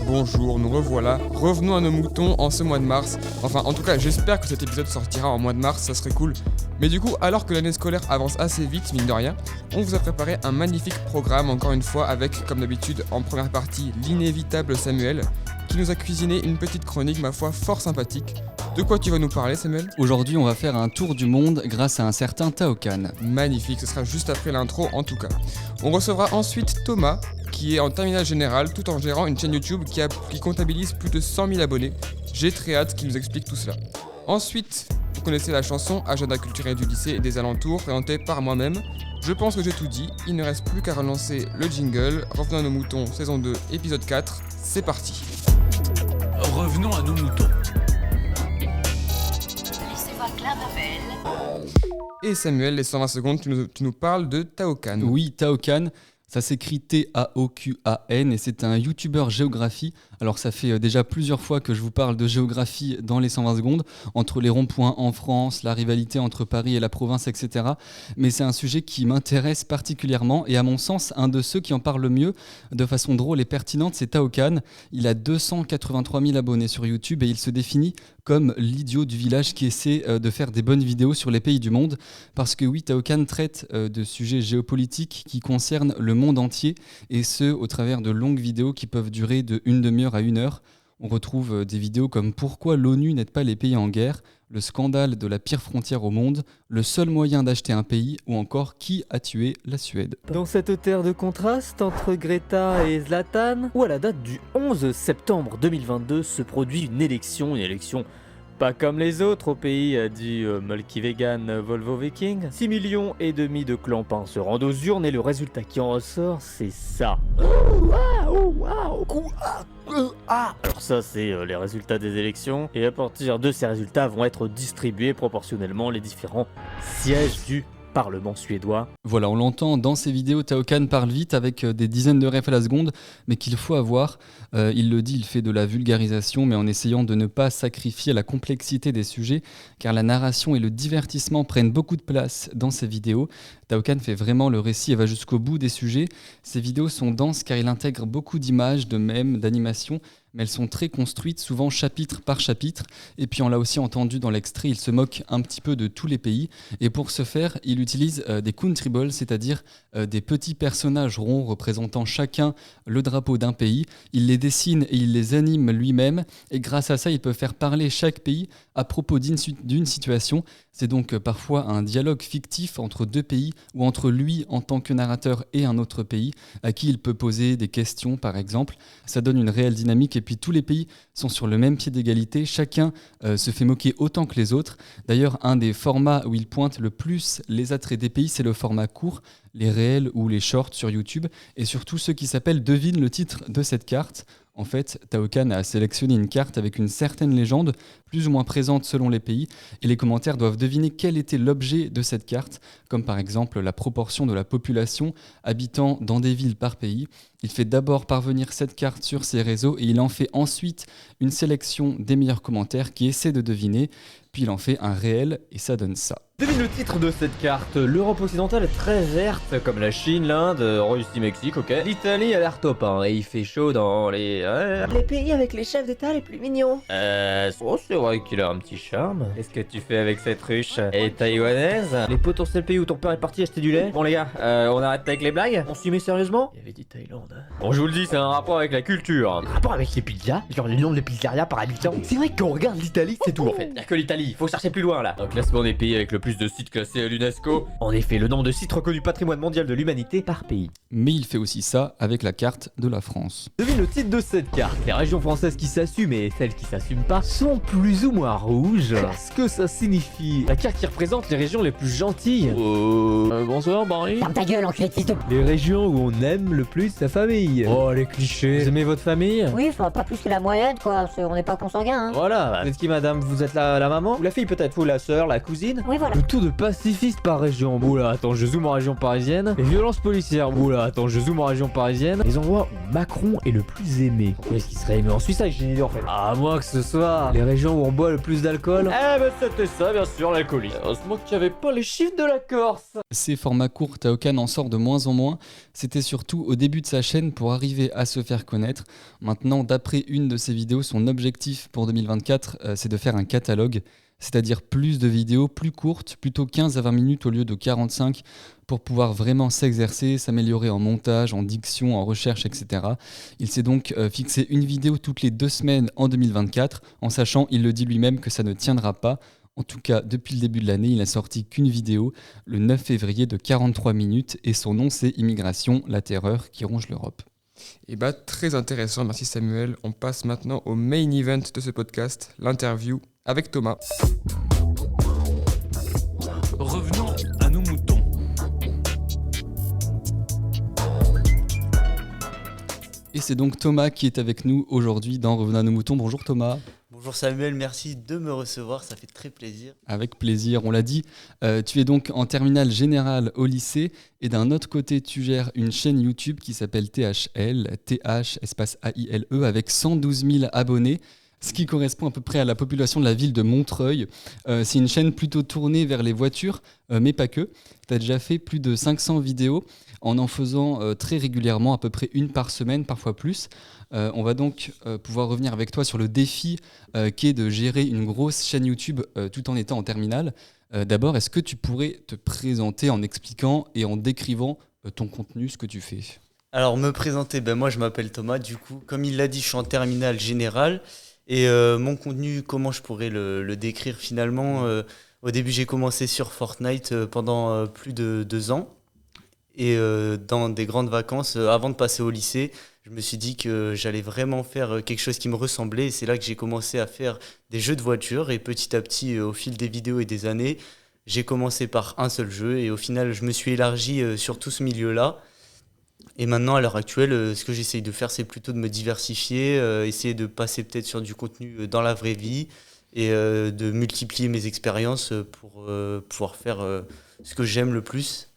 Bonjour, nous revoilà. Revenons à nos moutons en ce mois de mars. Enfin, en tout cas, j'espère que cet épisode sortira en mois de mars, ça serait cool. Mais du coup, alors que l'année scolaire avance assez vite, mine de rien, on vous a préparé un magnifique programme, encore une fois, avec, comme d'habitude, en première partie, l'inévitable Samuel, qui nous a cuisiné une petite chronique, ma foi, fort sympathique. De quoi tu vas nous parler, Samuel ? Aujourd'hui, on va faire un tour du monde grâce à un certain Tao Khan. Magnifique, ce sera juste après l'intro en tout cas. On recevra ensuite Thomas, qui est en terminale générale, tout en gérant une chaîne YouTube qui comptabilise plus de 100 000 abonnés. J'ai très hâte qu'il nous explique tout cela. Ensuite, vous connaissez la chanson Agenda culturel du lycée et des alentours, présentée par moi-même. Je pense que j'ai tout dit, il ne reste plus qu'à relancer le jingle. Revenons à nos moutons, saison 2, épisode 4, c'est parti. Revenons à nos moutons. Et Samuel, les 120 secondes, tu nous parles de Tao Khan. Oui, Tao Khan, ça s'écrit T-A-O-Q-A-N et c'est un youtubeur géographie. Alors ça fait déjà plusieurs fois que je vous parle de géographie dans les 120 secondes, entre les ronds-points en France, la rivalité entre Paris et la province, etc. Mais c'est un sujet qui m'intéresse particulièrement et à mon sens, un de ceux qui en parle le mieux, de façon drôle et pertinente, c'est Tao Khan. Il a 283 000 abonnés sur YouTube et il se définit comme l'idiot du village qui essaie de faire des bonnes vidéos sur les pays du monde. Parce que oui, Tao Khan traite de sujets géopolitiques qui concernent le monde entier, et ce, au travers de longues vidéos qui peuvent durer de 1 demi-heure à 1 heure. On retrouve des vidéos comme pourquoi l'ONU n'aide pas les pays en guerre, le scandale de la pire frontière au monde, le seul moyen d'acheter un pays, ou encore qui a tué la Suède. Dans cette terre de contraste entre Greta et Zlatan, où à la date du 11 septembre 2022 se produit une élection pas comme les autres au pays du Mulky Vegan Volvo Viking. 6,5 millions de clampins se rendent aux urnes et le résultat qui en ressort, c'est ça. Alors ça, c'est les résultats des élections. Et à partir de ces résultats vont être distribués proportionnellement les différents sièges du Parlement suédois. Voilà, on l'entend dans ses vidéos, Tao Khan parle vite avec des dizaines de refs à la seconde, mais qu'il faut avoir. Il le dit, il fait de la vulgarisation, mais en essayant de ne pas sacrifier la complexité des sujets, car la narration et le divertissement prennent beaucoup de place dans ses vidéos. Tao Khan fait vraiment le récit et va jusqu'au bout des sujets. Ses vidéos sont denses car il intègre beaucoup d'images, de mèmes, d'animations, mais elles sont très construites, souvent chapitre par chapitre. Et puis on l'a aussi entendu dans l'extrait, il se moque un petit peu de tous les pays. Et pour ce faire, il utilise des countryballs, c'est-à-dire des petits personnages ronds représentant chacun le drapeau d'un pays. Il les dessine et il les anime lui-même. Et grâce à ça, il peut faire parler chaque pays à propos d'une situation. C'est donc parfois un dialogue fictif entre deux pays ou entre lui en tant que narrateur et un autre pays à qui il peut poser des questions par exemple. Ça donne une réelle dynamique et puis tous les pays sont sur le même pied d'égalité. Chacun se fait moquer autant que les autres. D'ailleurs, un des formats où il pointe le plus les attraits des pays, c'est le format court, les réels ou les shorts sur YouTube et surtout ceux qui s'appellent Devine le titre de cette carte. En fait, Tao Khan a sélectionné une carte avec une certaine légende, plus ou moins présente selon les pays, et les commentaires doivent deviner quel était l'objet de cette carte, comme par exemple la proportion de la population habitant dans des villes par pays. Il fait d'abord parvenir cette carte sur ses réseaux et il en fait ensuite une sélection des meilleurs commentaires qui essaient de deviner, puis il en fait un réel et ça donne ça. Devine le titre de cette carte. L'Europe occidentale est très verte, comme la Chine, l'Inde, Russie, Mexique, ok. L'Italie a l'air top, hein, et il fait chaud dans les pays avec les chefs d'état les plus mignons. Oh, c'est vrai qu'il a un petit charme. Qu'est-ce que tu fais avec cette ruche? Elle est taïwanaise? Les potentiels pays où ton père est parti acheter du lait? Bon les gars, on arrête avec les blagues? On s'y met sérieusement? Il y avait dit Thaïlande. Bon, je vous le dis, c'est un rapport avec la culture. Un rapport avec les pizzas? Genre le nombre de pizzerias par habitant? C'est vrai que quand on regarde l'Italie, c'est tout en fait. Y'a que l'Italie, faut chercher plus loin là. Dans le classement des pays avec le plus de sites classés à l'UNESCO. En effet, le nombre de sites reconnus patrimoine mondial de l'humanité par pays. Mais il fait aussi ça avec la carte de la France. Devine le titre de cette carte. Les régions françaises qui s'assument et celles qui s'assument pas sont plus ou moins rouges. Qu'est-ce que ça signifie? La carte qui représente les régions les plus gentilles. Bonsoir Barry. Ferme ta gueule, enculé de fils de... Les régions où on aime le plus sa famille. Oh les clichés. Vous aimez votre famille? Oui, enfin, pas plus que la moyenne, quoi, parce qu'on n'est pas consanguin, hein. Voilà. Vous êtes qui madame? Vous êtes la maman maman, ou la fille peut-être, ou la sœur, la cousine. Oui, voilà. Le taux de pacifistes par région. Oula, attends, je zoome en région parisienne. Les violences policières. Oula, attends, je zoome en région parisienne. Les endroits où Macron est le plus aimé. Pourquoi est-ce qu'il serait aimé en Suisse avec j'ai une idée en fait? À moins que ce soit les régions où on boit le plus d'alcool. Eh ben c'était ça, bien sûr, l'alcoolisme. Heureusement qu'il n'y avait pas les chiffres de la Corse. Ces formats courts, Taokan en sort de moins en moins. C'était surtout au début de sa chaîne pour arriver à se faire connaître. Maintenant, d'après une de ses vidéos, son objectif pour 2024, c'est de faire un catalogue, c'est-à-dire plus de vidéos plus courtes, plutôt 15 à 20 minutes au lieu de 45, pour pouvoir vraiment s'exercer, s'améliorer en montage, en diction, en recherche, etc. Il s'est donc fixé une vidéo toutes les 2 semaines en 2024, en sachant, il le dit lui-même, que ça ne tiendra pas. En tout cas, depuis le début de l'année, il n'a sorti qu'une vidéo, le 9 février de 43 minutes, et son nom c'est Immigration, la terreur qui ronge l'Europe. Et bah très intéressant, merci Samuel. On passe maintenant au main event de ce podcast, l'interview avec Thomas. Revenons à nos moutons. Et c'est donc Thomas qui est avec nous aujourd'hui dans Revenons à nos moutons. Bonjour Thomas. Bonjour Samuel, merci de me recevoir, ça fait très plaisir. Avec plaisir, on l'a dit. Tu es donc en terminale générale au lycée et d'un autre côté, tu gères une chaîne YouTube qui s'appelle THL, TH espace AILE, avec 112 000 abonnés, ce qui correspond à peu près à la population de la ville de Montreuil. C'est une chaîne plutôt tournée vers les voitures, mais pas que. Tu as déjà fait plus de 500 vidéos en faisant très régulièrement, à peu près une par semaine, parfois plus. On va donc pouvoir revenir avec toi sur le défi qui est de gérer une grosse chaîne YouTube tout en étant en terminale. D'abord, est-ce que tu pourrais te présenter en expliquant et en décrivant ton contenu, ce que tu fais? Alors me présenter, moi je m'appelle Thomas, du coup, comme il l'a dit, je suis en terminale générale. Et mon contenu, comment je pourrais le décrire finalement au début, j'ai commencé sur Fortnite pendant plus de 2 ans. Et dans des grandes vacances, avant de passer au lycée, je me suis dit que j'allais vraiment faire quelque chose qui me ressemblait. Et c'est là que j'ai commencé à faire des jeux de voiture. Et petit à petit, au fil des vidéos et des années, j'ai commencé par un seul jeu. Et au final, je me suis élargi sur tout ce milieu-là. Et maintenant, à l'heure actuelle, ce que j'essaye de faire, c'est plutôt de me diversifier, essayer de passer peut-être sur du contenu dans la vraie vie et de multiplier mes expériences pour pouvoir faire ce que j'aime le plus.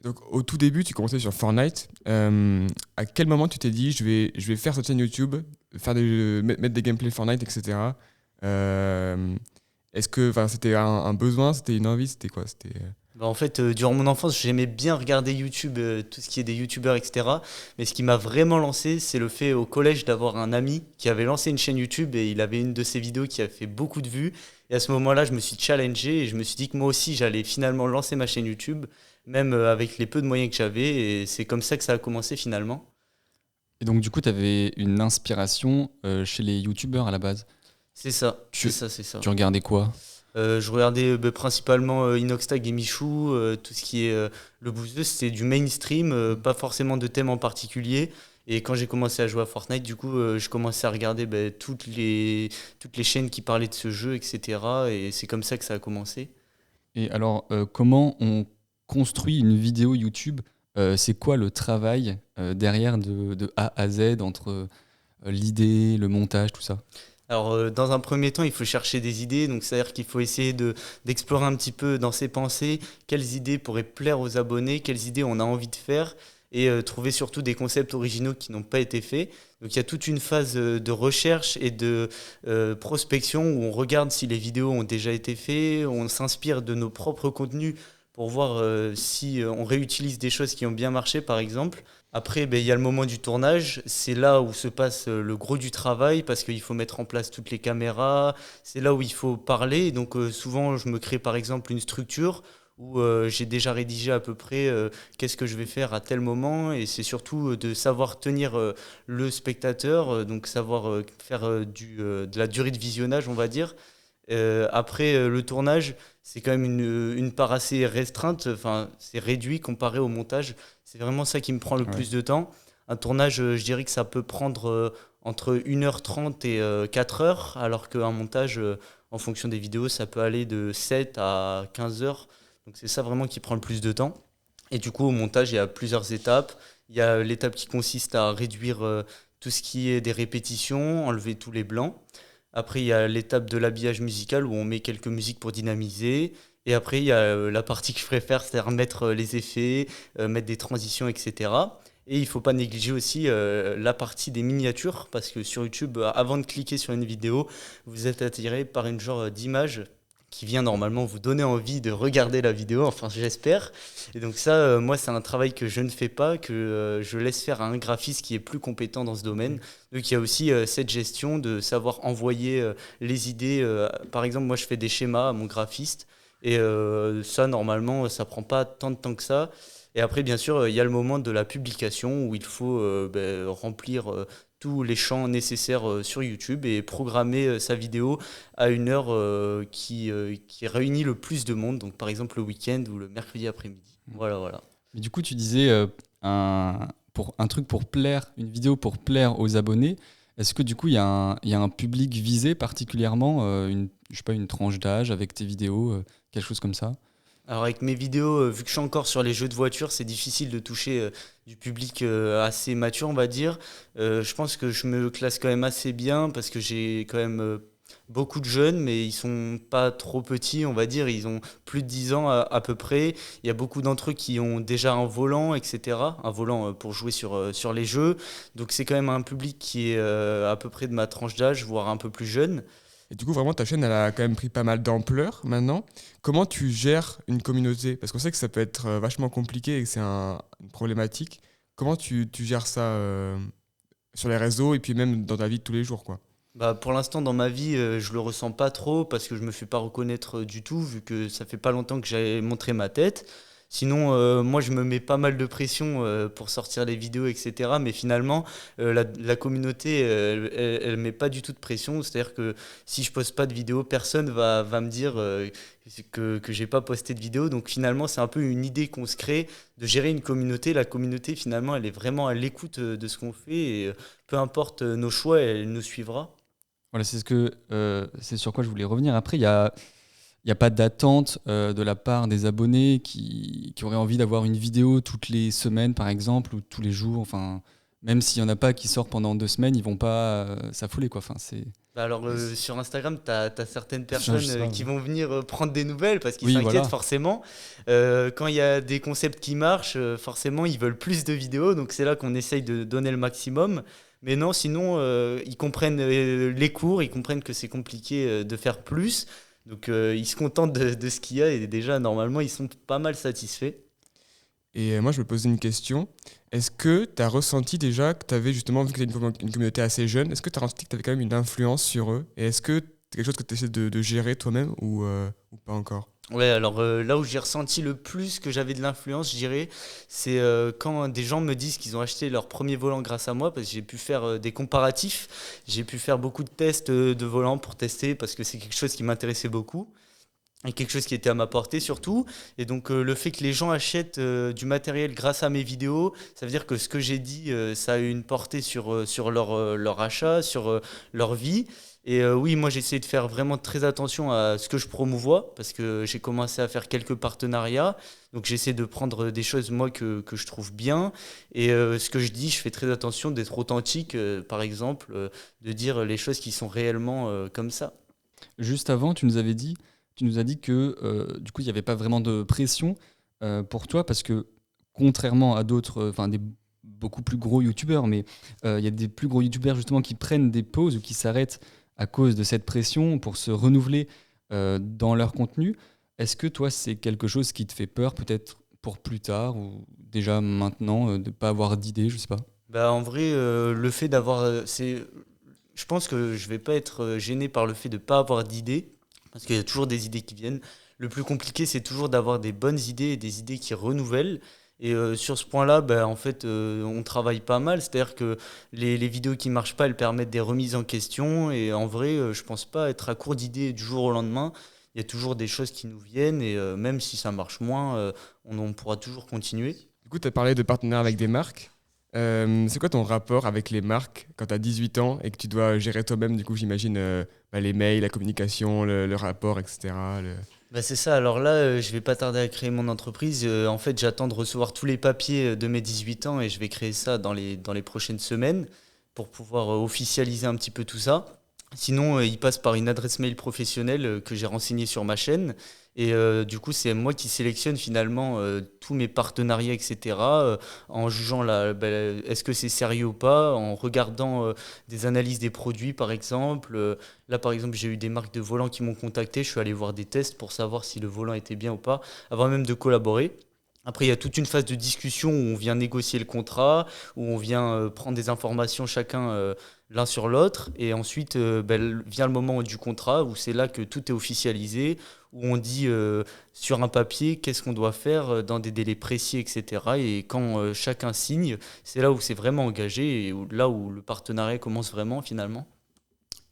Donc au tout début, tu commençais sur Fortnite. À quel moment tu t'es dit je vais faire cette chaîne YouTube, mettre des gameplays Fortnite, etc. Est-ce que c'était un besoin, c'était une envie, c'était quoi? En fait, durant mon enfance, j'aimais bien regarder YouTube, tout ce qui est des youtubeurs, etc. Mais ce qui m'a vraiment lancé, c'est le fait au collège d'avoir un ami qui avait lancé une chaîne YouTube et il avait une de ses vidéos qui a fait beaucoup de vues. Et à ce moment-là, je me suis challengé et je me suis dit que moi aussi, j'allais finalement lancer ma chaîne YouTube, même avec les peu de moyens que j'avais. Et c'est comme ça que ça a commencé finalement. Et donc du coup, tu avais une inspiration chez les youtubeurs à la base. C'est ça, Tu c'est ça. Tu regardais quoi? Je regardais principalement Inoxtag et Michou, tout ce qui est le bouseux, c'était du mainstream, pas forcément de thème en particulier. Et quand j'ai commencé à jouer à Fortnite, du coup, je commençais à regarder toutes les chaînes qui parlaient de ce jeu, etc. Et c'est comme ça que ça a commencé. Et alors, comment on construit une vidéo YouTube? C'est quoi le travail derrière de A à Z entre l'idée, le montage, tout ça? Alors, dans un premier temps, il faut chercher des idées. Donc, c'est-à-dire qu'il faut essayer d'explorer un petit peu dans ses pensées quelles idées pourraient plaire aux abonnés, quelles idées on a envie de faire et trouver surtout des concepts originaux qui n'ont pas été faits. Donc, il y a toute une phase de recherche et de prospection où on regarde si les vidéos ont déjà été faites, on s'inspire de nos propres contenus pour voir si on réutilise des choses qui ont bien marché, par exemple. Après, il y a le moment du tournage. C'est là où se passe le gros du travail parce qu'il faut mettre en place toutes les caméras. C'est là où il faut parler. Donc, souvent, je me crée par exemple une structure où j'ai déjà rédigé à peu près qu'est-ce que je vais faire à tel moment. Et c'est surtout de savoir tenir le spectateur, donc savoir faire de la durée de visionnage, on va dire. Après, le tournage, c'est quand même une part assez restreinte. Enfin, c'est réduit comparé au montage. C'est vraiment ça qui me prend le plus de temps. Un tournage, je dirais que ça peut prendre entre 1h30 et 4h, alors qu'un montage, en fonction des vidéos, ça peut aller de 7 à 15 heures. Donc c'est ça vraiment qui prend le plus de temps. Et du coup, au montage, il y a plusieurs étapes. Il y a l'étape qui consiste à réduire tout ce qui est des répétitions, enlever tous les blancs. Après, il y a l'étape de l'habillage musical où on met quelques musiques pour dynamiser. Et après, il y a la partie que je préfère, c'est-à-dire mettre les effets, mettre des transitions, etc. Et il ne faut pas négliger aussi la partie des miniatures, parce que sur YouTube, avant de cliquer sur une vidéo, vous êtes attiré par une genre d'image qui vient normalement vous donner envie de regarder la vidéo, enfin j'espère. Et donc ça, moi, c'est un travail que je ne fais pas, que je laisse faire à un graphiste qui est plus compétent dans ce domaine. Donc il y a aussi cette gestion de savoir envoyer les idées. Par exemple, moi, je fais des schémas à mon graphiste. Et ça, normalement, ça prend pas tant de temps que ça. Et après, bien sûr, il y a le moment de la publication où il faut remplir tous les champs nécessaires sur YouTube et programmer sa vidéo à une heure qui réunit le plus de monde. Donc, par exemple, le week-end ou le mercredi après-midi. Voilà, voilà. Mais du coup, tu disais un truc pour plaire, une vidéo pour plaire aux abonnés. Est-ce que du coup, il y a un public visé particulièrement, je sais pas, une tranche d'âge avec tes vidéos, quelque chose comme ça? Alors avec mes vidéos, vu que je suis encore sur les jeux de voiture, c'est difficile de toucher du public assez mature, on va dire. Je pense que je me classe quand même assez bien parce que j'ai quand même beaucoup de jeunes, mais ils sont pas trop petits, on va dire. Ils ont plus de 10 ans à peu près. Il y a beaucoup d'entre eux qui ont déjà un volant, etc. Un volant pour jouer sur les jeux. Donc c'est quand même un public qui est à peu près de ma tranche d'âge, voire un peu plus jeune. Et du coup, vraiment, ta chaîne, elle a quand même pris pas mal d'ampleur maintenant. Comment tu gères une communauté? Parce qu'on sait que ça peut être vachement compliqué et que c'est une problématique. Comment tu gères ça sur les réseaux et puis même dans ta vie de tous les jours, quoi? Bah, pour l'instant, dans ma vie, je le ressens pas trop parce que je me fais pas reconnaître du tout, vu que ça fait pas longtemps que j'ai montré ma tête. Sinon, moi, je me mets pas mal de pression pour sortir les vidéos, etc. Mais finalement, la communauté, elle met pas du tout de pression. C'est-à-dire que si je poste pas de vidéo, personne va me dire que j'ai pas posté de vidéo. Donc finalement, c'est un peu une idée qu'on se crée de gérer une communauté. La communauté, finalement, elle est vraiment à l'écoute de ce qu'on fait et peu importe nos choix, elle nous suivra. Voilà, c'est sur quoi je voulais revenir. Après, il n'y a pas d'attente de la part des abonnés qui auraient envie d'avoir une vidéo toutes les semaines, par exemple, ou tous les jours. Enfin, même s'il n'y en a pas qui sort pendant 2 semaines, ils vont pas s'affoler, quoi. Enfin, c'est... Bah alors sur Instagram, tu as certaines personnes ça, qui vont venir prendre des nouvelles parce qu'ils Oui, s'inquiètent voilà. forcément. Quand il y a des concepts qui marchent, forcément ils veulent plus de vidéos, donc c'est là qu'on essaye de donner le maximum. Mais non, sinon ils comprennent les cours, ils comprennent que c'est compliqué de faire plus. Donc ils se contentent de ce qu'il y a et déjà normalement ils sont pas mal satisfaits. Et moi, je me posais une question. Est-ce que tu as ressenti déjà que tu avais justement, vu que tu une communauté assez jeune, est-ce que tu as ressenti que tu avais quand même une influence sur eux? Et est-ce que c'est quelque chose que tu essaies de gérer toi-même ou pas encore? Ouais, alors là où j'ai ressenti le plus que j'avais de l'influence, je dirais, c'est quand des gens me disent qu'ils ont acheté leur premier volant grâce à moi, parce que j'ai pu faire des comparatifs, j'ai pu faire beaucoup de tests de volants pour tester, parce que c'est quelque chose qui m'intéressait beaucoup, et quelque chose qui était à ma portée surtout. Et donc le fait que les gens achètent du matériel grâce à mes vidéos, ça veut dire que ce que j'ai dit, ça a eu une portée sur leur achat, sur leur vie. Et oui, moi j'essaie de faire vraiment très attention à ce que je promouvois parce que j'ai commencé à faire quelques partenariats. Donc j'essaie de prendre des choses moi que je trouve bien. Et ce que je dis, je fais très attention d'être authentique, par exemple, de dire les choses qui sont réellement comme ça. Juste avant, tu nous as dit que du coup, il n'y avait pas vraiment de pression pour toi parce que contrairement à d'autres, enfin des beaucoup plus gros youtubeurs, mais il y a des plus gros youtubeurs justement qui prennent des pauses ou qui s'arrêtent à cause de cette pression pour se renouveler dans leur contenu. Est-ce que toi, c'est quelque chose qui te fait peur peut-être pour plus tard ou déjà maintenant de ne pas avoir d'idée, je sais pas? Bah, en vrai, le fait d'avoir. Je pense que je vais pas être gêné par le fait de ne pas avoir d'idées, parce qu'il y a toujours des idées qui viennent. Le plus compliqué, c'est toujours d'avoir des bonnes idées et des idées qui renouvellent. Et sur ce point-là, bah, en fait, on travaille pas mal. C'est-à-dire que les vidéos qui marchent pas, elles permettent des remises en question. Et en vrai, je pense pas être à court d'idées du jour au lendemain. Il y a toujours des choses qui nous viennent. Et même si ça marche moins, on pourra toujours continuer. Du coup, tu as parlé de partenariat avec des marques. C'est quoi ton rapport avec les marques quand tu as 18 ans et que tu dois gérer toi-même, du coup, j'imagine, les mails, la communication, le rapport, etc. Bah c'est ça, alors là, je vais pas tarder à créer mon entreprise. En fait, j'attends de recevoir tous les papiers de mes 18 ans et je vais créer ça dans les prochaines semaines pour pouvoir officialiser un petit peu tout ça. Sinon, il passe par une adresse mail professionnelle que j'ai renseignée sur ma chaîne. Et du coup, c'est moi qui sélectionne finalement tous mes partenariats, etc. En jugeant est-ce que c'est sérieux ou pas, en regardant des analyses des produits, par exemple. Là, par exemple, j'ai eu des marques de volants qui m'ont contacté. Je suis allé voir des tests pour savoir si le volant était bien ou pas, avant même de collaborer. Après, il y a toute une phase de discussion où on vient négocier le contrat, où on vient prendre des informations chacun l'un sur l'autre. Et ensuite, vient le moment du contrat où c'est là que tout est officialisé, où on dit sur un papier qu'est-ce qu'on doit faire dans des délais précis, etc. Et quand chacun signe, c'est là où c'est vraiment engagé et là où le partenariat commence vraiment finalement.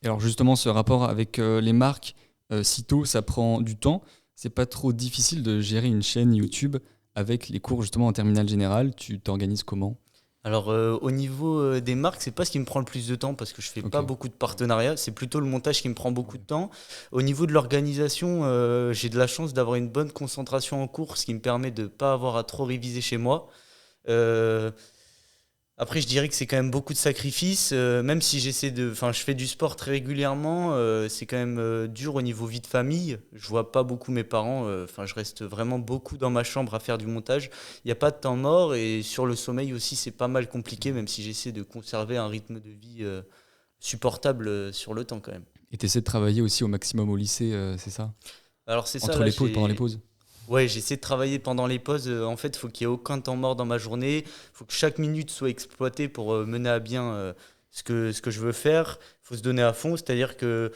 Et alors justement, ce rapport avec les marques, sitôt, ça prend du temps. C'est pas trop difficile de gérer une chaîne YouTube avec les cours justement en terminale générale. Tu t'organises comment? Alors au niveau des marques, c'est pas ce qui me prend le plus de temps parce que je fais pas Ok. beaucoup de partenariats, c'est plutôt le montage qui me prend beaucoup de temps. Au niveau de l'organisation, j'ai de la chance d'avoir une bonne concentration en cours, ce qui me permet de pas avoir à trop réviser chez moi. Euh, Après, je dirais que c'est quand même beaucoup de sacrifices, même si enfin, je fais du sport très régulièrement, c'est quand même dur au niveau vie de famille. Je vois pas beaucoup mes parents, enfin, je reste vraiment beaucoup dans ma chambre à faire du montage. Il n'y a pas de temps mort et sur le sommeil aussi, c'est pas mal compliqué, même si j'essaie de conserver un rythme de vie supportable sur le temps quand même. Et tu essaies de travailler aussi au maximum au lycée, c'est ça? Alors c'est ça, Entre là, les pauses, pendant les pauses? Ouais, j'essaie de travailler pendant les pauses. En fait, il faut qu'il n'y ait aucun temps mort dans ma journée. Il faut que chaque minute soit exploitée pour mener à bien ce que je veux faire. Il faut se donner à fond. C'est-à-dire que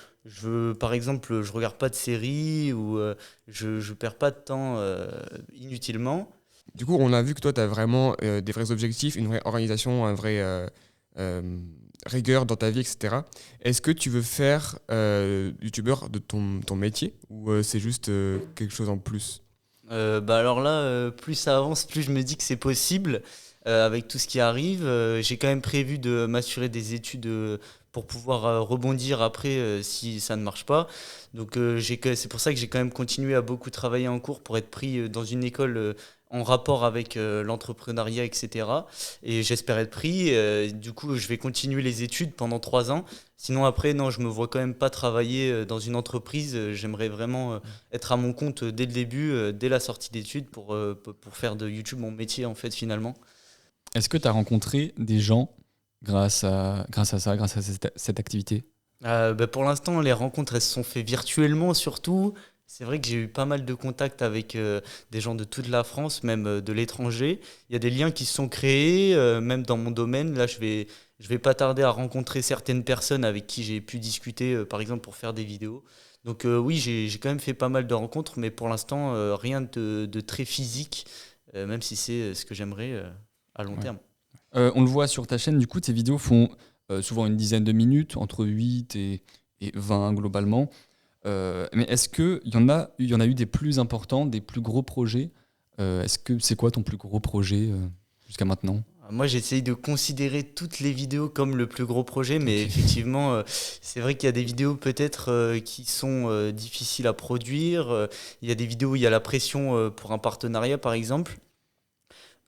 par exemple, je regarde pas de séries ou je perds pas de temps inutilement. Du coup, on a vu que toi, tu as vraiment des vrais objectifs, une vraie organisation, un vrai rigueur dans ta vie, etc. Est-ce que tu veux faire youtubeur de ton métier ou c'est juste quelque chose en plus? Alors là, plus ça avance, plus je me dis que c'est possible avec tout ce qui arrive. J'ai quand même prévu de m'assurer des études pour pouvoir rebondir après si ça ne marche pas. Donc c'est pour ça que j'ai quand même continué à beaucoup travailler en cours pour être pris dans une école en rapport avec l'entrepreneuriat, etc. Et j'espère être pris. Du coup, je vais continuer les études pendant 3 ans. Sinon, après, non, je me vois quand même pas travailler dans une entreprise. J'aimerais vraiment être à mon compte dès le début, dès la sortie d'études, pour faire de YouTube mon métier, en fait, finalement. Est-ce que tu as rencontré des gens grâce à ça, grâce à cette activité? Pour l'instant, les rencontres, elles se sont faites virtuellement, surtout. C'est vrai que j'ai eu pas mal de contacts avec des gens de toute la France, même de l'étranger. Il y a des liens qui se sont créés, même dans mon domaine. Là, je vais pas tarder à rencontrer certaines personnes avec qui j'ai pu discuter, par exemple, pour faire des vidéos. Donc oui, j'ai quand même fait pas mal de rencontres, mais pour l'instant, rien de très physique, même si c'est ce que j'aimerais à long Ouais. terme. On le voit sur ta chaîne, du coup, tes vidéos font souvent une dizaine de minutes, entre 8 et 20 globalement. Mais est-ce qu'il y en a eu des plus importants, des plus gros projets? Est-ce que c'est quoi ton plus gros projet jusqu'à maintenant? Moi, j'essaye de considérer toutes les vidéos comme le plus gros projet, mais Ok. effectivement, c'est vrai qu'il y a des vidéos peut-être qui sont difficiles à produire. Il y a des vidéos où il y a la pression pour un partenariat, par exemple.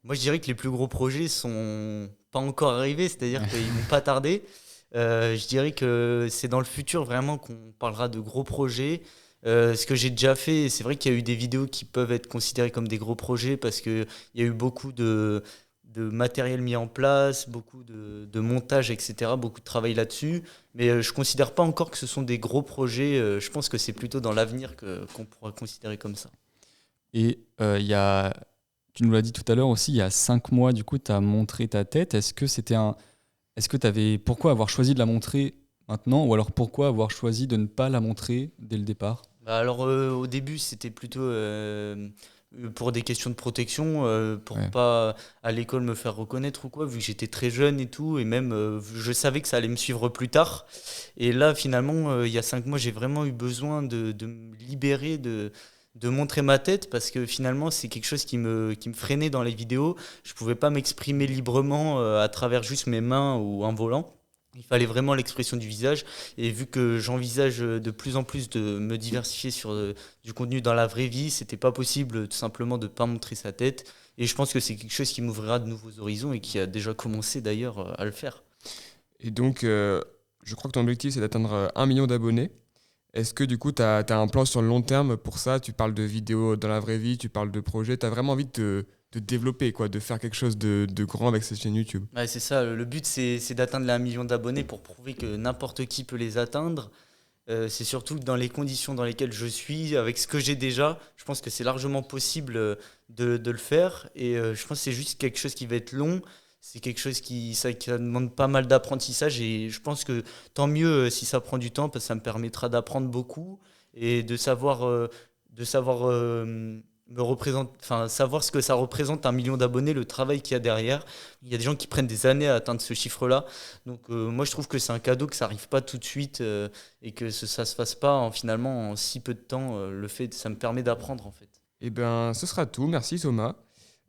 Moi, je dirais que les plus gros projets sont pas encore arrivés, c'est-à-dire qu'ils vont pas tarder. Je dirais que c'est dans le futur vraiment qu'on parlera de gros projets. Ce que j'ai déjà fait, c'est vrai qu'il y a eu des vidéos qui peuvent être considérées comme des gros projets parce qu'il y a eu beaucoup de matériel mis en place, beaucoup de montage, etc., beaucoup de travail là-dessus. Mais je ne considère pas encore que ce sont des gros projets. Je pense que c'est plutôt dans l'avenir qu'on pourra considérer comme ça. Et tu nous l'as dit tout à l'heure aussi, il y a 5 mois, du coup, tu as montré ta tête. Pourquoi avoir choisi de la montrer maintenant, ou alors pourquoi avoir choisi de ne pas la montrer dès le départ? Alors au début, c'était plutôt pour des questions de protection, pour Ouais. pas à l'école me faire reconnaître ou quoi, vu que j'étais très jeune et tout, et même je savais que ça allait me suivre plus tard. Et là, finalement, il y a 5 mois, j'ai vraiment eu besoin de me libérer, de montrer ma tête, parce que finalement, c'est quelque chose qui me freinait dans les vidéos. Je pouvais pas m'exprimer librement à travers juste mes mains ou un volant. Il fallait vraiment l'expression du visage. Et vu que j'envisage de plus en plus de me diversifier sur du contenu dans la vraie vie, c'était pas possible tout simplement de ne pas montrer sa tête. Et je pense que c'est quelque chose qui m'ouvrira de nouveaux horizons et qui a déjà commencé d'ailleurs à le faire. Et donc, je crois que ton objectif c'est d'atteindre 1 million d'abonnés. Est-ce que du coup tu as un plan sur le long terme pour ça? Tu parles de vidéos dans la vraie vie, tu parles de projets, tu as vraiment envie de développer, quoi, de faire quelque chose de grand avec cette chaîne YouTube. Ouais, c'est ça, le but c'est d'atteindre les 1 million d'abonnés pour prouver que n'importe qui peut les atteindre. C'est surtout dans les conditions dans lesquelles je suis, avec ce que j'ai déjà, je pense que c'est largement possible de le faire. Et je pense que c'est juste quelque chose qui va être long, c'est quelque chose qui demande pas mal d'apprentissage. Et je pense que tant mieux si ça prend du temps, parce que ça me permettra d'apprendre beaucoup et savoir ce que ça représente 1 million d'abonnés, le travail qu'il y a derrière. Il y a des gens qui prennent des années à atteindre ce chiffre-là. Donc moi je trouve que c'est un cadeau, que ça n'arrive pas tout de suite et que ça se fasse pas finalement en si peu de temps. Ça me permet d'apprendre en fait. Eh bien, ce sera tout. Merci Thomas.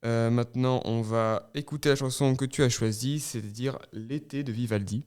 Maintenant, on va écouter la chanson que tu as choisie, c'est-à-dire L'été de Vivaldi.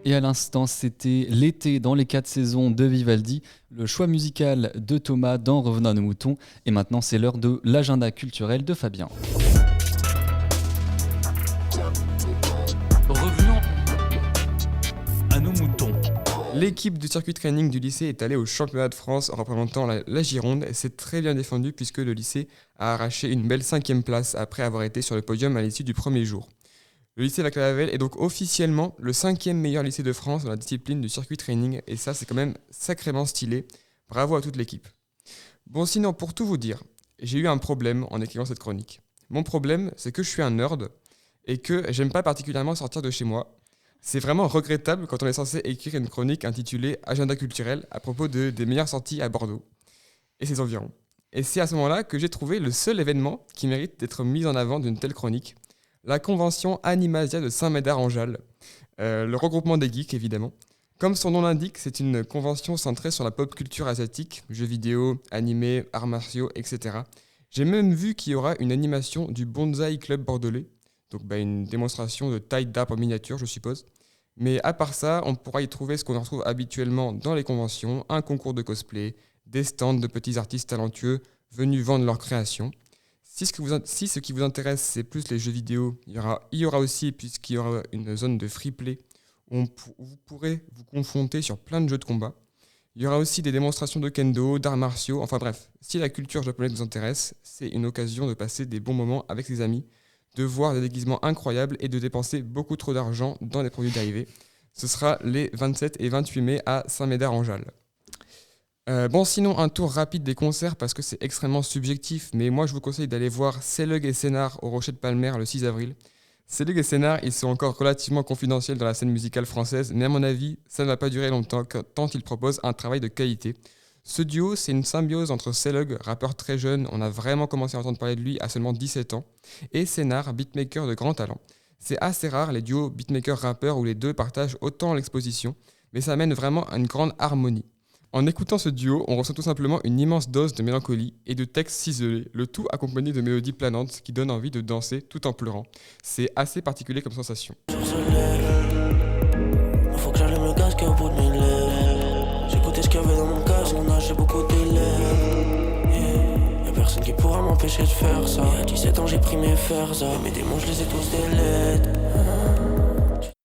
Et à l'instant, c'était L'été dans les 4 saisons de Vivaldi, le choix musical de Thomas dans Revenons à nos moutons. Et maintenant, c'est l'heure de l'agenda culturel de Fabien. Revenons à nos moutons. L'équipe de circuit training du lycée est allée au championnat de France en représentant la Gironde et c'est très bien défendu puisque le lycée a arraché une belle 5e place après avoir été sur le podium à l'issue du premier jour. Le lycée Vaclavel est donc officiellement le 5e meilleur lycée de France dans la discipline du circuit training et ça c'est quand même sacrément stylé. Bravo à toute l'équipe. Bon sinon pour tout vous dire, j'ai eu un problème en écrivant cette chronique. Mon problème c'est que je suis un nerd et que j'aime pas particulièrement sortir de chez moi. C'est vraiment regrettable quand on est censé écrire une chronique intitulée Agenda culturel à propos des meilleures sorties à Bordeaux et ses environs. Et c'est à ce moment-là que j'ai trouvé le seul événement qui mérite d'être mis en avant d'une telle chronique, la convention Animasia de Saint-Médard-en-Jalles, le regroupement des geeks évidemment. Comme son nom l'indique, c'est une convention centrée sur la pop culture asiatique, jeux vidéo, animés, arts martiaux, etc. J'ai même vu qu'il y aura une animation du Bonsaï Club bordelais, donc une démonstration de taille d'arbre miniature je suppose. Mais à part ça, on pourra y trouver ce qu'on retrouve habituellement dans les conventions, un concours de cosplay, des stands de petits artistes talentueux venus vendre leurs créations. Si ce qui vous intéresse, c'est plus les jeux vidéo, il y aura aussi, puisqu'il y aura une zone de free play, où vous pourrez vous confronter sur plein de jeux de combat. Il y aura aussi des démonstrations de kendo, d'arts martiaux, enfin bref, si la culture japonaise vous intéresse, c'est une occasion de passer des bons moments avec ses amis, de voir des déguisements incroyables et de dépenser beaucoup trop d'argent dans des produits dérivés. Ce sera les 27 et 28 mai à Saint-Médard-en-Jalles. Sinon, un tour rapide des concerts parce que c'est extrêmement subjectif, mais moi je vous conseille d'aller voir Selug et Sénart au Rocher de Palmer le 6 avril. Selug et Sénart, ils sont encore relativement confidentiels dans la scène musicale française, mais à mon avis, ça ne va pas durer longtemps tant ils proposent un travail de qualité. Ce duo, c'est une symbiose entre Selug, rappeur très jeune, on a vraiment commencé à entendre parler de lui à seulement 17 ans, et Sénart, beatmaker de grand talent. C'est assez rare les duos beatmaker-rappeur où les deux partagent autant l'exposition, mais ça amène vraiment à une grande harmonie. En écoutant ce duo, on ressent tout simplement une immense dose de mélancolie et de textes ciselés, le tout accompagné de mélodies planantes qui donnent envie de danser tout en pleurant. C'est assez particulier comme sensation. Faut que j'allume le casque au bout de mes lèvres. J'écoutais ce qu'il y avait dans mon casque, mon âge j'ai beaucoup d'élèves. Y'a personne qui pourra m'empêcher de faire ça. Et à 17 ans j'ai pris mes fers, mes démons je les ai tous délettes.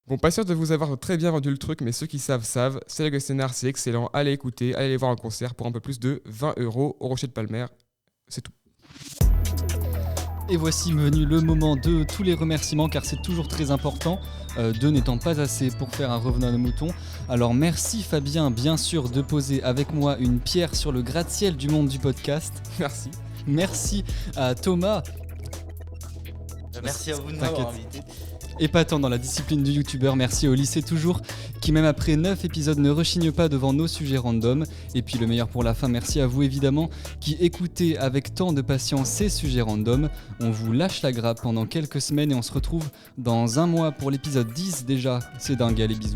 Bon, pas sûr de vous avoir très bien vendu le truc, mais ceux qui savent, Selug et Sénart, c'est excellent. Allez écouter, allez les voir en concert pour un peu plus de 20 € au Rocher de Palmer. C'est tout. Et voici venu le moment de tous les remerciements, car c'est toujours très important, deux n'étant pas assez pour faire un revenant de mouton. Alors merci Fabien, bien sûr, de poser avec moi une pierre sur le gratte-ciel du monde du podcast. Merci. Merci à Thomas. Merci à vous de m'avoir invité. Épatant dans la discipline du youtubeur, merci au lycée toujours, qui même après 9 épisodes ne rechigne pas devant nos sujets random. Et puis le meilleur pour la fin, merci à vous évidemment, qui écoutez avec tant de patience ces sujets random. On vous lâche la grappe pendant quelques semaines et on se retrouve dans un mois pour l'épisode 10 déjà. C'est dingue, allez bisous.